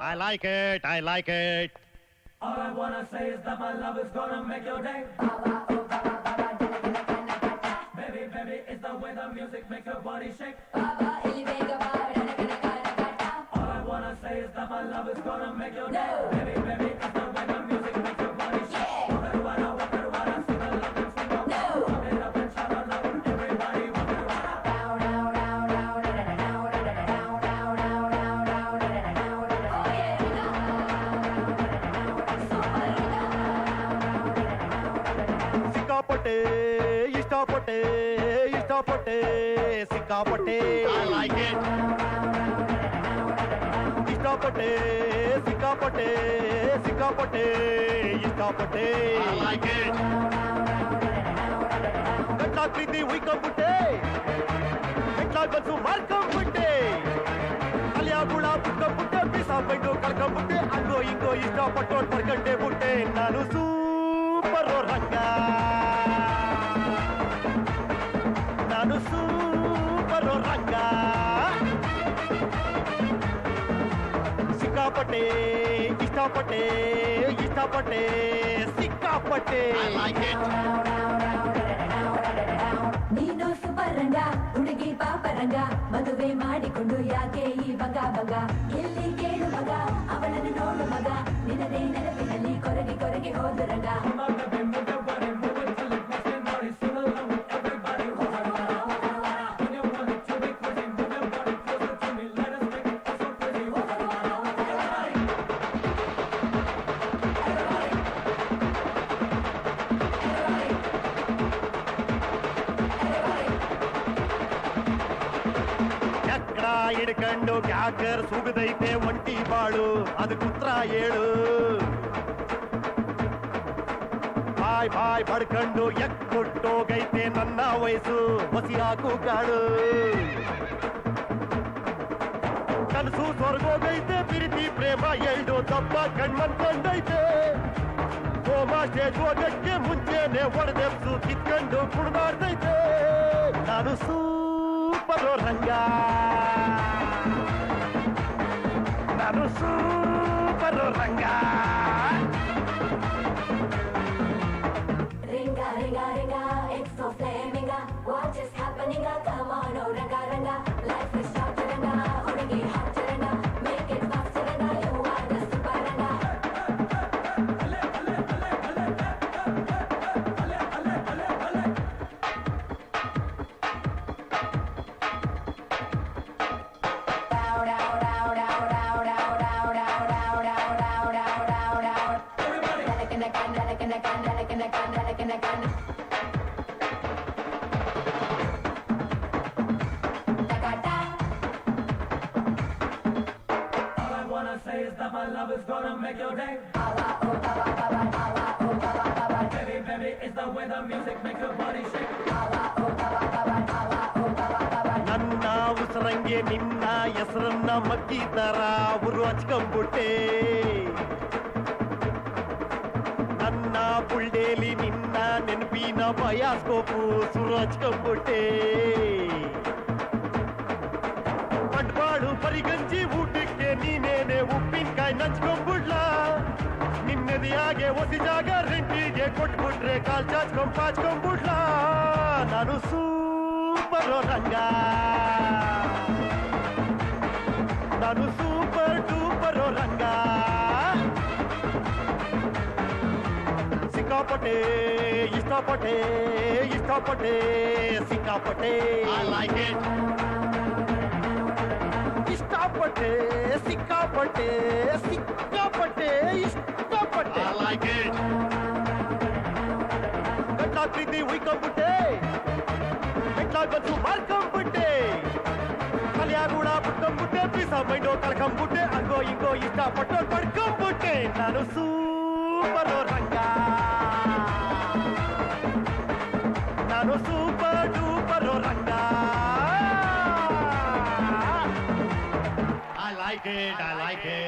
I like it, I like it. All I wanna say is that my love is gonna make your day. Baby, baby, it's the way the music makes your body shake. All I wanna say is that my love is gonna make your day. Baby, baby, it's the way the music makes your body shake. Walk it around, sing the love and sing out. Pump it up and shout out loud, everybody walk it around. ಸಿಕ್ಕಾಪಟ್ಟೆ ಇಷ್ಟಪಟ್ಟೆ ಇಷ್ಟಪಟ್ಟೆ ಸಿಕ್ಕಾಪಟ್ಟೆ I like it. ಇಷ್ಟಪಟ್ಟೆ ಸಿಕ್ಕಾಪಟ್ಟೆ ಸಿಕ್ಕಾಪಟ್ಟೆ ಇಷ್ಟಪಟ್ಟೆ I like it. ಗಟ್ಟಾಗ್ ಪ್ರೀತಿ ಉಯ್ಕೊಂಡ್ಬಿಟ್ಟೆ ಗಟ್ಟಾಗ್ ಬನ್ಸು ಮಾರ್ಕೊಂಡ್ಬಿಟ್ಟೆ ಅಲಿಯ ಗುಳ ಬಿಟ್ಕೊಂಡ್ಬಿಟ್ಟೆ ಬೀಸ ಬೈದು ಕಳ್ಕೊಂಡ್ಬಿಟ್ಟೆ ಹಂಗೋ ಹಿಂಗೋ ಇಷ್ಟಪಟ್ಟು ಪಡ್ಕೊಂಡೆ ಬಿಟ್ಟೆ ನಾನು ಸೂಪರ್ ರಂಗ ನಾನು ಸೂಪರ್ ರಂಗ ಸಿಕ್ಕಾಪಟ್ಟೆ ಇಷ್ಟಪಟ್ಟೆ ಇಷ್ಟಪಟ್ಟೆ ಸಿಕ್ಕಾಪಟ್ಟೆ I like it. ನೀನು ಸೂಪರ್ ರಂಗ ಹುಡುಗಿ ಪಾಪರಂಗ ಮದುವೆ ಮಾಡಿಕೊಂಡು ಯಾಕೆ ಈ ಬಗ ಬಗ ಎಲ್ಲಿ ಕೇಳು ಮಗ ಅವಳನ್ನು ನೋಡು ಮಗ ನಿನದೇ ನೆನಪಿನಲ್ಲಿ ಕೊರಗಿ ಕೊರಗಿ ಹೋದ ರಂಗ ಹಿಡ್ಕೊಂಡು ಕ್ಯಾಕರ್ ಸುಗದೈತೆ ಒಂಟಿ ಬಾಳು ಅದಕ್ಕೆ ಉತ್ತರ ಹೇಳು ಬಾಯ್ ಬಾಯ್ ಬಡ್ಕೊಂಡು ಕೊಟ್ಟೋಗೈತೆ ನನ್ನ ವಯಸ್ಸು ಹೊಸಿ ಹಾಕು ಕಾಳು ಕನಸು ಸ್ವರ್ಗೋಗೈತೆ ಪ್ರೀತಿ ಪ್ರೇಮ ಎಲ್ಡು ತಪ್ಪ ಕಣ್ಮನ್ಕೊಂಡೈತೆ ಹೋಮ ಸ್ಟೇಜ್ ಹೋಗಕ್ಕೆ ಮುಂಚೆನೆ ಹೊಡೆದೆಪ್ಸು ಕಿತ್ಕೊಂಡು ಕುಡ್ದಾಡ್ತೈತೆ ನಾನು ಸೂಪರ್ ರಂಗ ನಾನು super Ranga ring a ring a ring a it's so flaming what is happening come on oh ranga ranga life is short ranga ಹುಡುಗಿ hot ranga make it fast ranga you are the super ranga All I wanna say is that my love is gonna make your day. Baby, baby, it's the way the music makes your body shake. ನನ್ನ ಉಸರಂಗೆ ನಿನ್ನ ಹೆಸರನ್ನ ಮಗ್ಗಿದರ ಅವರು ಹಚ್ಕೊಂಡ್ಬಿಟ್ಟೆ ನನ್ನ ಪುಲ್ಡೇಲಿ ನಿನ್ನ ನೆನಪಿನ ಬಯಾಸ್ಕೋಪು ಸುರು ಹಚ್ಕೊಂಡ್ಬಿಟ್ಟೆ ಪಟ್ಬಾಳು ಪರಿಗಂಜಿ ಊಟಕ್ಕೆ ನೀನೇನೆ ಉಪ್ಪಿನಕಾಯಿ ನಂಚ್ಕೊಂಡ್ಬಿಡ್ಲ ನಿನ್ನದಿಯಾಗೆ ಹೊಸಿ ಜಾಗ ರೆಂಟಿಗೆ ಕೊಟ್ಬಿಟ್ರೆ ಕಾಲ್ ಚಾಚ್ಕೊಂಡ್ಬಿಡ್ಲ ನಾನು ಸೂಪರ್ ರಂಗ ನಾನು ಸೂಪರ್ ಡೂಪರ್ ರಂಗ ಸಿಕ್ಕಾಪಟ್ಟೆ ಇಷ್ಟಪಟ್ಟೆ ಇಷ್ಟಪಟ್ಟೆ ಸಿಕ್ಕಾಪಟ್ಟೆ I like it. ಇಷ್ಟಪಟ್ಟೆ ಸಿಕ್ಕಾಪಟ್ಟೆ ಸಿಕ್ಕಾಪಟ್ಟೆ ಇಷ್ಟಪಟ್ಟೆ I like it. ಗಟ್ಟಾಗ್ ಪ್ರೀತಿ ಉಯ್ಕೊಂಡ್ಬಿಟ್ಟೆ ಗಟ್ಟಾಗ್ ಬನ್ಸು ಮಾರ್ಕೊಂಡ್ಬಿಟ್ಟೆ ಕಲಿಯ ಗುಣ ಬಿಟ್ಕೊಂಡ್ಬಿಟ್ಟೆ ಬೀಸ ಮೈಂಡು ಕಳ್ಕೊಂಡ್ಬಿಟ್ಟೆ ಹಂಗೋ ಹಿಂಗೋ ಇಷ್ಟಪಟ್ಟು ಪಡ್ಕೊಂಡ್ಬಿಟ್ಟೆ ನಾನು ಸೂಪರ್ ರಂಗ ನಾನು super duper Ranga I like it, I like it.